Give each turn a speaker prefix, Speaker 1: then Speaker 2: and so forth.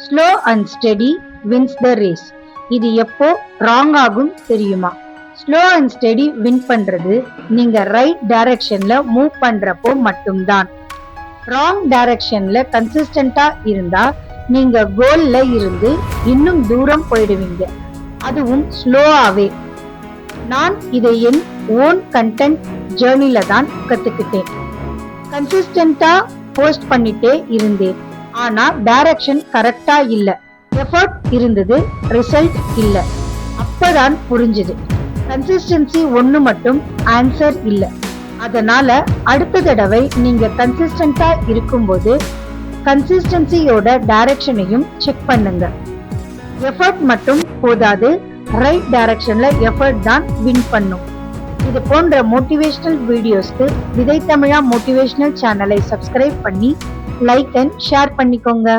Speaker 1: Slow and steady wins the race. இது எப்போ wrong ஆகும் தெரியுமா? ஸ்லோ அண்ட் ஸ்டெடி வின் பண்றது நீங்க ரைட் டைரக்ஷன்ல மூவ் பண்றப்போ மட்டும்தான். ராங் டைரக்ஷன்ல கன்சிஸ்டன்டா இருந்தா நீங்க கோல்ல இருந்து இன்னும் தூரம் போயிடுவீங்க, அதுவும் ஸ்லோவாவே. நான் இதை என் ஓன் கண்டென்ட் ஜேர்னில தான் கத்துக்கிட்டேன். கன்சிஸ்டன்டா போஸ்ட் பண்ணிட்டே இருந்தேன், ஆனா டைரக்ஷன் கரெக்டா இல்ல. எஃபர்ட் இருந்தது, ரிசல்ட் இல்ல. அப்பதான் புரிஞ்சுது, கன்சிஸ்டன்சி ஒண்ணு மட்டும் ஆன்சர் இல்ல. அதனால அடுத்த தடவை நீங்க கன்சிஸ்டன்டா இருக்கும்போது கன்சிஸ்டன்சியோட டைரக்ஷனையும் செக் பண்ணுங்க. எஃபர்ட் மட்டும் போதாது, ரைட் டைரக்ஷன்ல எஃபர்ட் தான் வின் பண்ணும். இது போன்ற மோட்டிவேஷனல் வீடியோஸ்க்கு விதை தமிழா மோட்டிவேஷனல் சேனலை சப்ஸ்கிரைப் பண்ணி லைக் அண்ட் ஷேர் பண்ணிக்கோங்க.